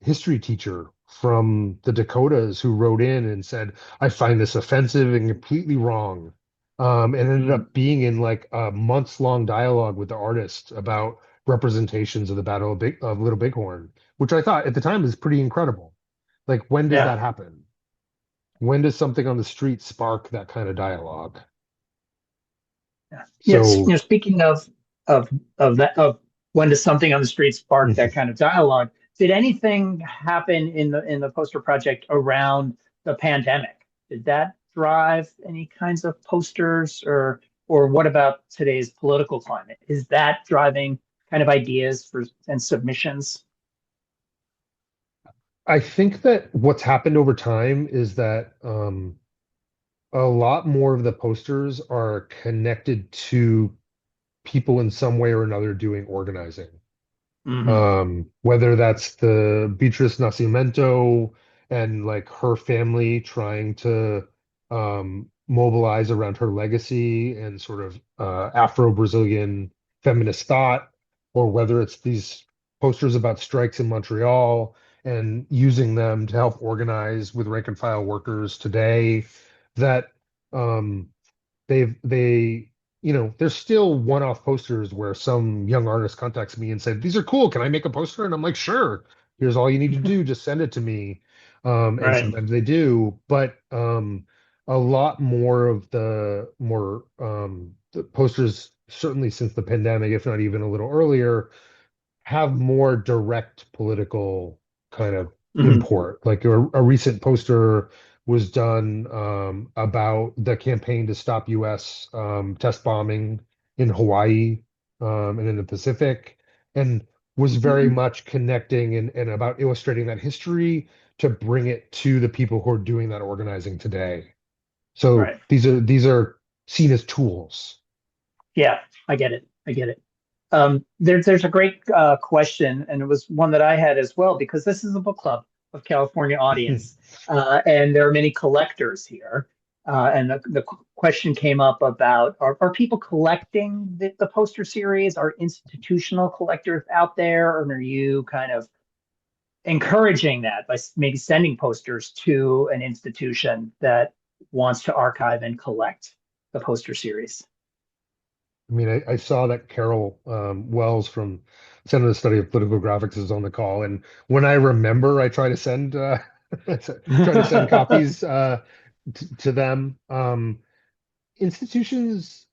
history teacher from the Dakotas who wrote in and said, I find this offensive and completely wrong. And ended Mm. up being in like a months-long dialogue with the artist about representations of the Battle of Little Bighorn, which I thought at the time was pretty incredible. Like, when does Yeah. that happen? When does something on the street spark that kind of dialogue? Yeah. Yes. So, Speaking of of when does something on the street spark that kind of dialogue? Did anything happen in the poster project around the pandemic? Did that drive any kinds of posters, or what about today's political climate? Is that driving kind of ideas for and submissions? I think that what's happened over time is that a lot more of the posters are connected to people in some way or another doing organizing. Hmm. Whether that's the Beatrice Nascimento and like her family trying to mobilize around her legacy and sort of Afro-Brazilian feminist thought, or whether it's these posters about strikes in Montreal and using them to help organize with rank and file workers today, that um, they there's still one-off posters where some young artist contacts me and said, these are cool, can I make a poster? And I'm like, sure, here's all you need to do, just send it to me. And Right. sometimes they do, but a lot more of the posters, certainly since the pandemic, if not even a little earlier, have more direct political kind of Mhm. import. Like a recent poster was done about the campaign to stop U.S. Test bombing in Hawaii and in the Pacific, and was very much connecting and about illustrating that history to bring it to the people who are doing that organizing today. So Right. these are seen as tools. Yeah, I get it. I get it. There's a great question, and it was one that I had as well, because this is a book club of California audience, and there are many collectors here. And the question came up about are people collecting the poster series? Are institutional collectors out there, or are you kind of encouraging that by maybe sending posters to an institution that wants to archive and collect the poster series? I mean, I saw that Carol Wells from Center of the Study of Political Graphics is on the call, and when I remember, I try to send try to send copies to them. Institutions,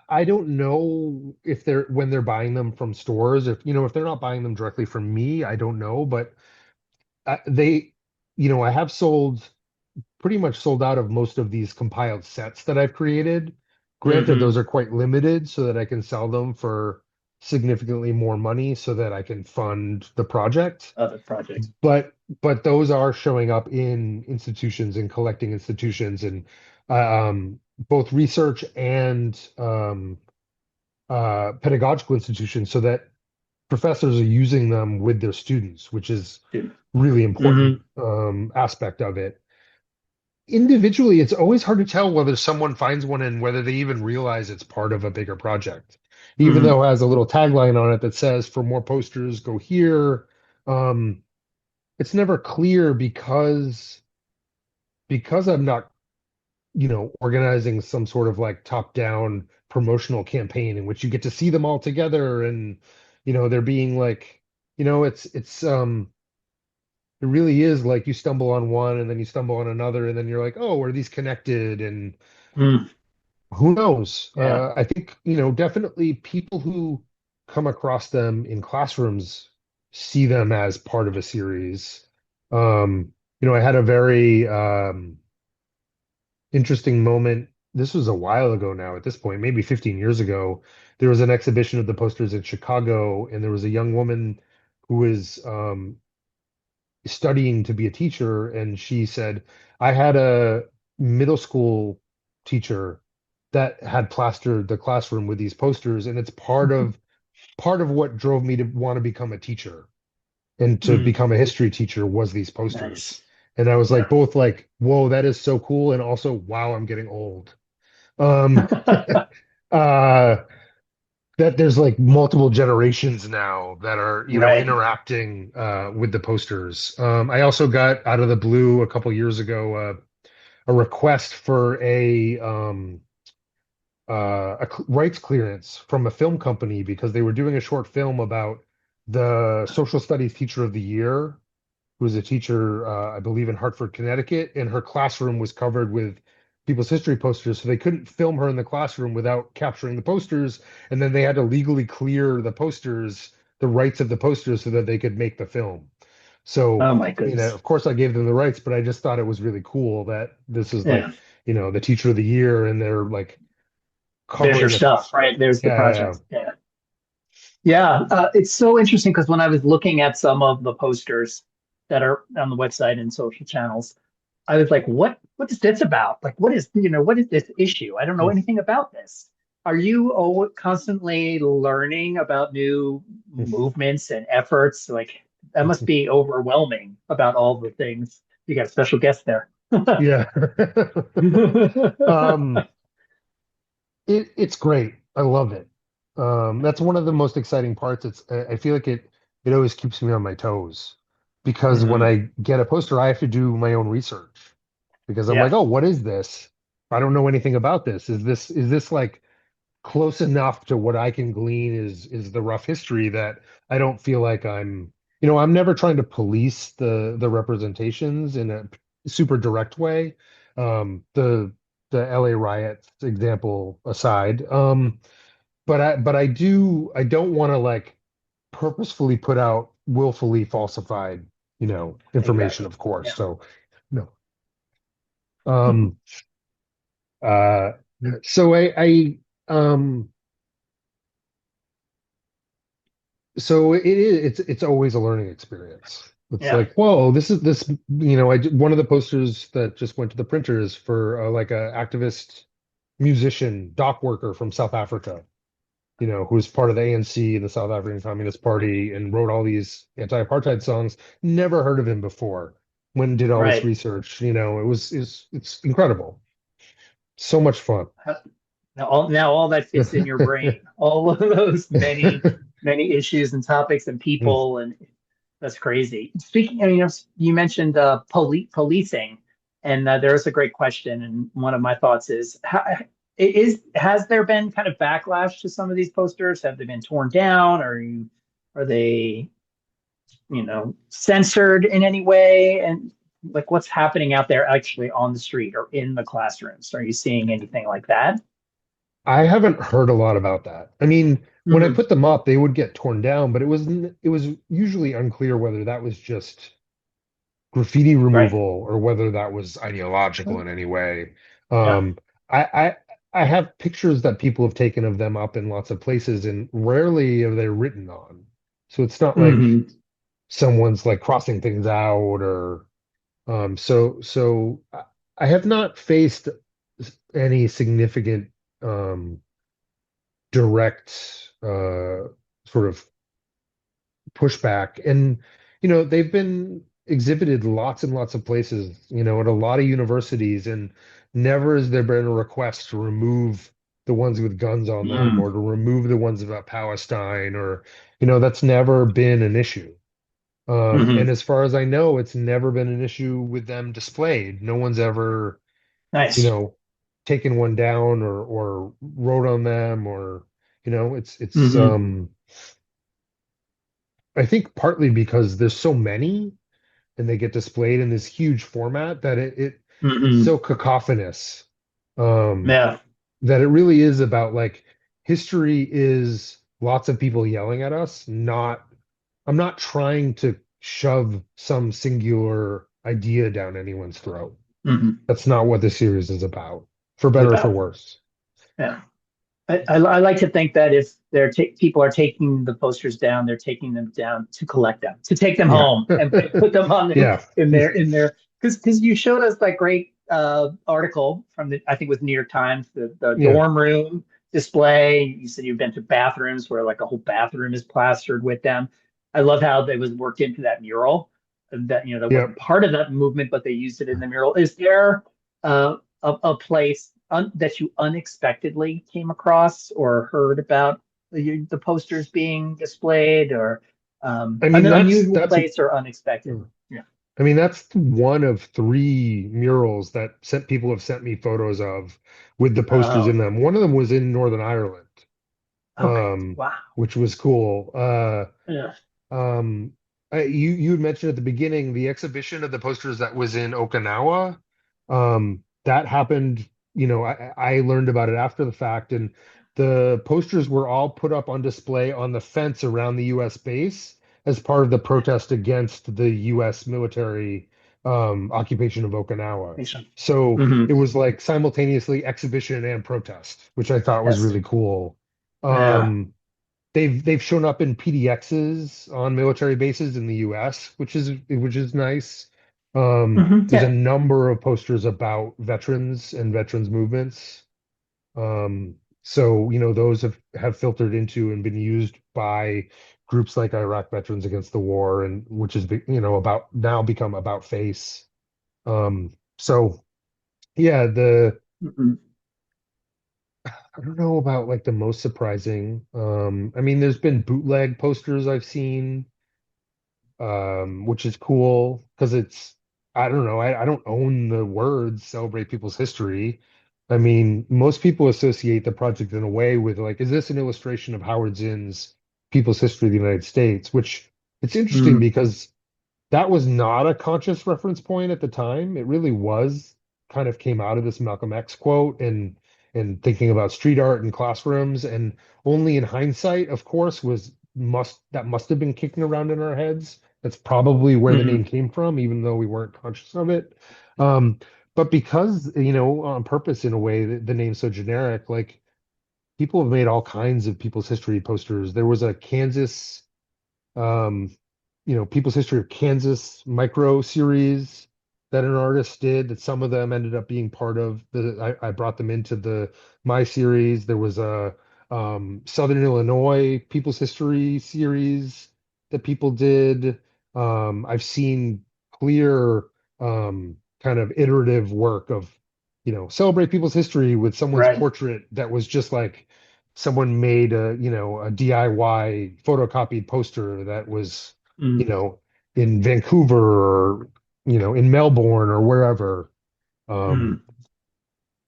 I don't know if they're when they're buying them from stores, if they're not buying them directly from me, I don't know, but they, I have sold pretty much sold out of most of these compiled sets that I've created. Granted, Hmm. those are quite limited so that I can sell them for significantly more money so that I can fund the project. Other projects. But but those are showing up in institutions and collecting institutions and both research and pedagogical institutions so that professors are using them with their students, which is really important Hmm. aspect of it. Individually, it's always hard to tell whether someone finds one and whether they even realize it's part of a bigger project. Even Hmm. though it has a little tagline on it that says, for more posters, go here. Um, it's never clear because I'm not, organizing some sort of like top-down promotional campaign in which you get to see them all together and, they're being like, it really is like you stumble on one and then you stumble on another and then you're like, oh, are these connected? And Mm. who knows? Yeah. I think, definitely people who come across them in classrooms see them as part of a series. I had a very interesting moment. This was a while ago now at this point, maybe 15 years ago. There was an exhibition of the posters in Chicago, and there was a young woman who was studying to be a teacher, and she said, I had a middle school teacher that had plastered the classroom with these posters, and it's part of what drove me to want to become a teacher and to Mm. become a history teacher was these posters. Nice. And I was like Yeah. both like, whoa, that is so cool, and also, wow, I'm getting old. Um, uh, that there's like multiple generations now that are, Right. interacting with the posters. I also got out of the blue a couple years ago a request for a rights clearance from a film company because they were doing a short film about the social studies teacher of the year, who was a teacher, I believe, in Hartford, Connecticut, and her classroom was covered with people's history posters. So they couldn't film her in the classroom without capturing the posters. And then they had to legally clear the posters, the rights of the posters, so that they could make the film. So, Oh my I mean, goodness. of course, I gave them the rights, but I just thought it was really cool that this is Yeah. like, the teacher of the year, and they're like There's your covering the. stuff, right? There's the Yeah, yeah, project. Yeah. Yeah. It's so interesting because when I was looking at some of the posters that are on the website and social channels, I was like, what is this about? Like, what is this issue? I don't know yeah. anything about this. Are you constantly learning about new movements and efforts? Like, that must be overwhelming about all the things. You got a special guest there. Yeah. Um, it's great. I love it. That's one of the most exciting parts. I feel like it always keeps me on my toes because when Mhm. I get a poster, I have to do my own research. because I'm like, Yeah, oh, what is this? I don't know anything about this. Is this like close enough to what I can glean is the rough history that I don't feel like I'm never trying to police the representations in a super direct way. The LA riots example aside, but I don't want to like purposefully put out willfully falsified, information, exactly. of course. Yeah. So no. Um uh so um so it's always a learning experience. It's Yeah. like, whoa, one of the posters that just went to the printer is for like a activist musician, dock worker from South Africa, who was part of the ANC, the South African Communist Party, and wrote all these anti-apartheid songs. Never heard of him before. When did all this Right. research, it's incredible. So much fun. Now all that fits in your brain. All of those many issues and topics and people, and that's crazy. Speaking, you mentioned policing, and there's a great question. And one of my thoughts is, has there been kind of backlash to some of these posters? Have they been torn down, or are they censored in any way? And like, what's happening out there actually on the street or in the classrooms? Are you seeing anything like that? I haven't heard a lot about that. I mean, when I Hmm. put them up, they would get torn down, but it was usually unclear whether that was just graffiti Right. removal or whether that was ideological in any way. Yeah. Um, I, I I have pictures that people have taken of them up in lots of places, and rarely are they written on. So it's not like Hmm. someone's like crossing things out or I have not faced any significant um direct sort of pushback. And, they've been exhibited lots and lots of places, at a lot of universities, and never has there been a request to remove the ones with guns on them or Mm. to remove the ones about Palestine or, that's never been an issue. And Hmm. as far as I know, it's never been an issue with them displayed. No one's ever, you Nice. know, taken one down or wrote on them or, it's Hmm. I think partly because there's so many and they get displayed in this huge format that it's Hmm. so cacophonous, um, Yeah. that it really is about like history is lots of people yelling at us, not I'm not trying to shove some singular idea down anyone's throat. Hmm. That's not what this series is about, for It's better or for about. worse. Yeah. I like to think that if people are taking the posters down, they're taking them down to collect them, to take them Yeah. home and put them on Yeah. in their because you showed us that great article from the I think it was New York Times, the Yeah. dorm room display. You said you've been to bathrooms where like a whole bathroom is plastered with them. I love how they was worked into that mural. That that wasn't Yep. part of that movement, but they used it in the mural. Is there a place that you unexpectedly came across or heard about the posters being displayed, or I an mean, that's unusual that's place or unexpected? Yeah. I mean, that's one of three murals that people have sent me photos of with the posters in Oh, them. One of them was in Northern Ireland, okay. Wow. which was cool. Yeah. Um, you had mentioned at the beginning the exhibition of the posters that was in Okinawa. That happened, I learned about it after the fact, and the posters were all put up on display on the fence around the U.S. base as part of the protest against the U.S. military occupation of Okinawa. So Mm-hmm. it was like simultaneously exhibition and protest, which I thought was Yes. really cool. Yeah. Um, they've shown up in PDXs on military bases in the US, which is nice. Hmm. There's a Yeah. number of posters about veterans and veterans movements. Um, so those have filtered into and been used by groups like Iraq Veterans Against the War, and which is about now become about face. So yeah, Hmm. I don't know about like the most surprising. I mean, there's been bootleg posters I've seen, which is cool because it's I don't know. I don't own the words celebrate people's history. I mean, most people associate the project in a way with like, is this an illustration of Howard Zinn's People's History of the United States? Which it's interesting Mm, because that was not a conscious reference point at the time. It really was kind of came out of this Malcolm X quote and thinking about street art in classrooms. And only in hindsight, of course, must have been kicking around in our heads. That's probably where the name mm, came from, even though we weren't conscious of it. Um, but because, on purpose in a way, the name's so generic, like people have made all kinds of people's history posters. There was a Kansas um, People's History of Kansas micro series that an artist did that some of them ended up being part of I brought them into my series. There was a Southern Illinois People's History series that people did. I've seen clear kind of iterative work of, celebrate people's history with someone's right. portrait that was just like someone made a DIY photocopied poster that was, you Mm, know, in Vancouver or, in Melbourne or wherever. Um, mm,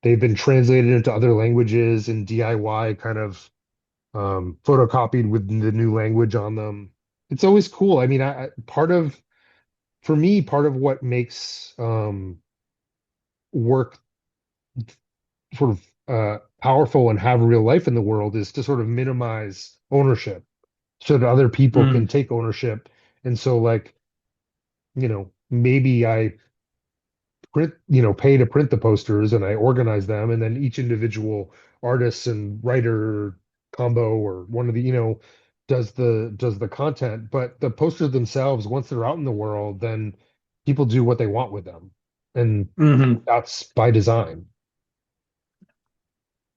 they've been translated into other languages and DIY kind of photocopied with the new language on them. It's always cool. I mean, for me, part of what makes work sort of powerful and have real life in the world is to sort of minimize ownership so that other people can mm, take ownership. And so, like, maybe I pay to print the posters and I organize them, and then each individual artist and writer combo or one of the, does the content. But the posters themselves, once they're out in the world, then people do what they want with them. And mhm. that's by design.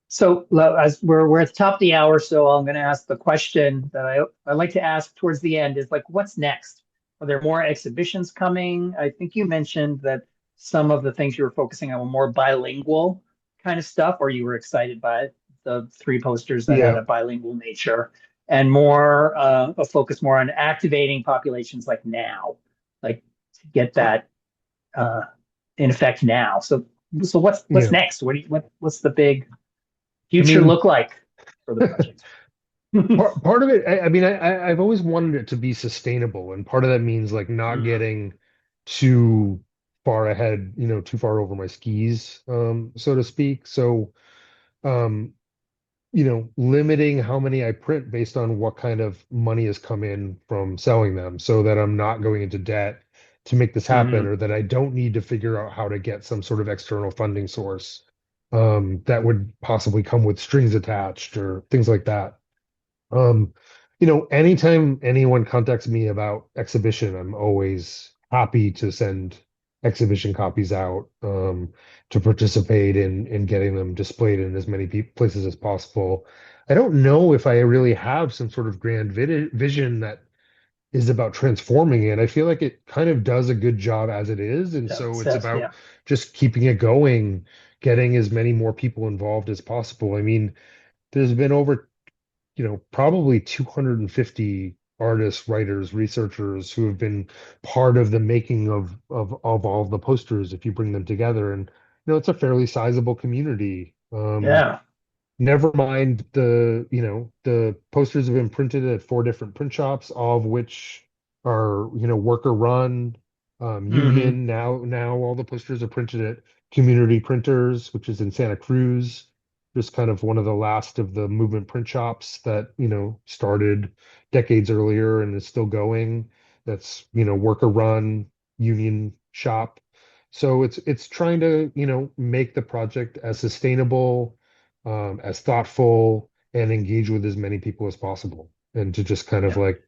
So as we're at the top of the hour, so I'm going to ask the question that I like to ask towards the end is like, what's next? Are there more exhibitions coming? I think you mentioned that some of the things you were focusing on were more bilingual kind of stuff, or you were excited by the three posters that had Yeah. a bilingual nature, and more a focus more on activating populations like now, like to get that uh, in effect now. So what's Yeah. next? What's the big I future mean, look like for the project? part of it, I mean, I've always wanted it to be sustainable, and part of that means like not Mm, getting too far ahead, too far over my skis, so to speak. So, um, limiting how many I print based on what kind of money has come in from selling them, so that I'm not going into debt to make this happen, mhm, or that I don't need to figure out how to get some sort of external funding source, that would possibly come with strings attached or things like that. Um, anytime anyone contacts me about exhibition, I'm always happy to send exhibition copies out, to participate in getting them displayed in as many places as possible. I don't know if I really have some sort of grand vision that is about transforming it. I feel like it kind of does a good job as it is, and yeah, so it's says, about yeah, just keeping it going, getting as many more people involved as possible. I mean, there's been over probably 250 artists, writers, researchers who have been part of the making of all of the posters if you bring them together. And it's a fairly sizable community. yeah, Never mind the posters have been printed at four different print shops, all of which are, worker run, hmm, union. Now all the posters are printed at Community Printers, which is in Santa Cruz. Just kind of one of the last of the movement print shops that, started decades earlier and is still going. That's, worker run union shop. So it's trying to, make the project as sustainable, as thoughtful, and engage with as many people as possible, and to just kind of yeah, like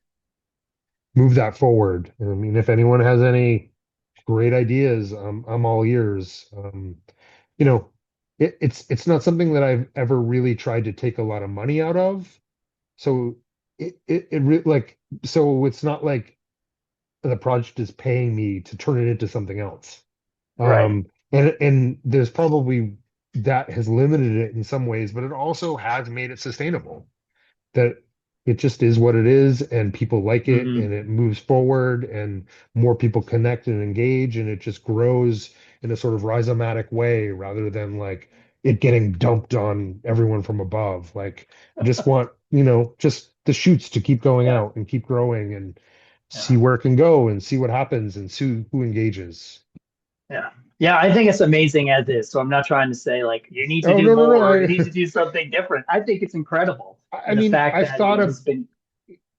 move that forward. I mean, if anyone has any great ideas, I'm all ears. You know, it's not something that I've ever really tried to take a lot of money out of. So like, so it's not like the project is paying me to turn it into something else. right, And there's probably that has limited it in some ways, but it also has made it sustainable. That, it just is what it is, and people like it, Hmm. and it moves forward, and more people connect and engage, and it just grows in a sort of rhizomatic way rather than like it getting dumped on everyone from above. Like, I just want, just the shoots to keep going Yeah, out and keep growing and yeah, see where it can go and see what happens and see who engages. yeah. Yeah, I think it's amazing as is. So I'm not trying to say like you need to Oh, do no, no, no. more, you need to do something different. I think it's incredible. I And the mean, fact I've that thought it of has been,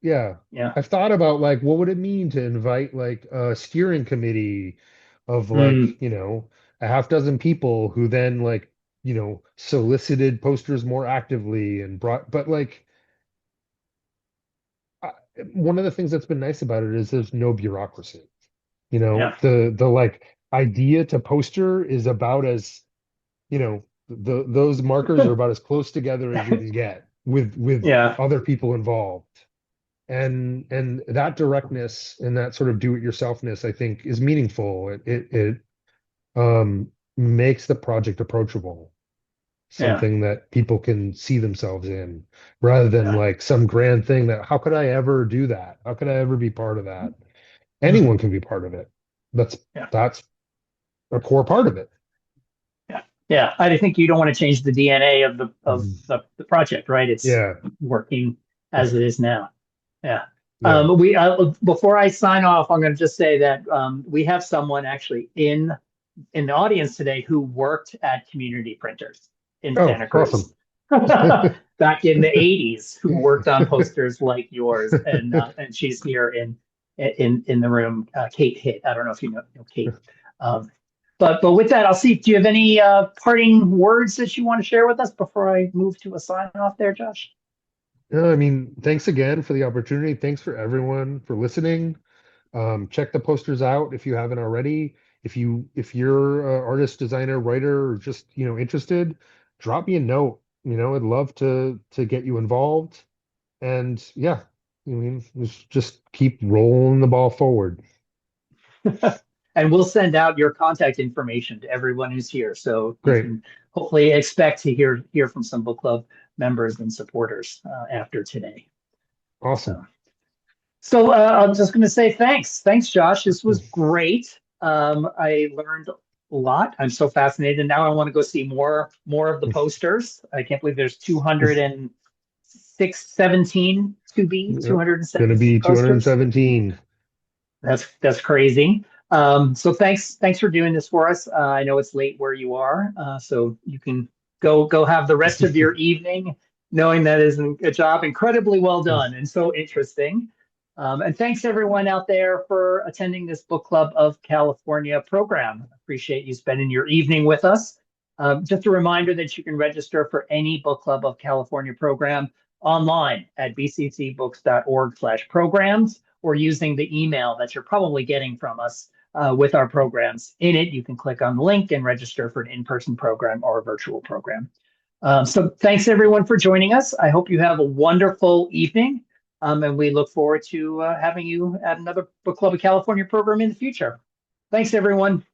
Yeah. yeah. I've thought about like what would it mean to invite like a steering committee of like, Mm, a half dozen people who then like, solicited posters more actively and brought, but like I, one of the things that's been nice about it is there's no bureaucracy. yeah. The like idea to poster is about as, those markers are about as close together as you can get with Yeah. other people involved. And that directness and that sort of do-it-yourselfness, I think, is meaningful. It makes the project approachable, Yeah. something that people can see themselves in, rather than Yeah. like some grand thing that how could I ever do that? How could I ever be part of that? Mhm. Anyone can be part of it. That's Yeah. that's a core part of it. Yeah. Yeah. I think you don't want to change the DNA of Mhm. the project, right? It's Yeah, working as it is now. Yeah. yeah. We before I sign off, I'm going to just say that we have someone actually in the audience today who worked at community printers in Oh, Santa awesome. Cruz back in the 80s, who worked on posters like yours, and she's here in the room. Kate Hitt. I don't know if you know Kate. Um, but with that, I'll see. Do you have any parting words that you want to share with us before I move to a sign off there, Josh? No, I mean, thanks again for the opportunity. Thanks for everyone for listening. Check the posters out if you haven't already. If you're an artist, designer, writer, or just interested, drop me a note. I'd love to get you involved. And yeah, I mean, let's just keep rolling the ball forward. And we'll send out your contact information to everyone who's here, so you Great, can hopefully expect to hear from some book club members and supporters after today. awesome. So. So I'm just going to say thanks. Thanks, Josh. This was great. I learned a lot. I'm so fascinated. Now I want to go see more of the posters. I can't believe there's 217 to be Yep. Gonna 217 be posters. 217. That's crazy. So thanks for doing this for us. I know it's late where you are, so you can go have the rest of your evening, knowing that is a job incredibly well done and so interesting. And thanks everyone out there for attending this Book Club of California program. Appreciate you spending your evening with us. Just a reminder that you can register for any Book Club of California program online at bccbooks.org/programs, or using the email that you're probably getting from us with our programs. In it, you can click on the link and register for an in-person program or a virtual program. So thanks everyone for joining us. I hope you have a wonderful evening. And we look forward to having you at another Book Club of California program in the future. Thanks, everyone.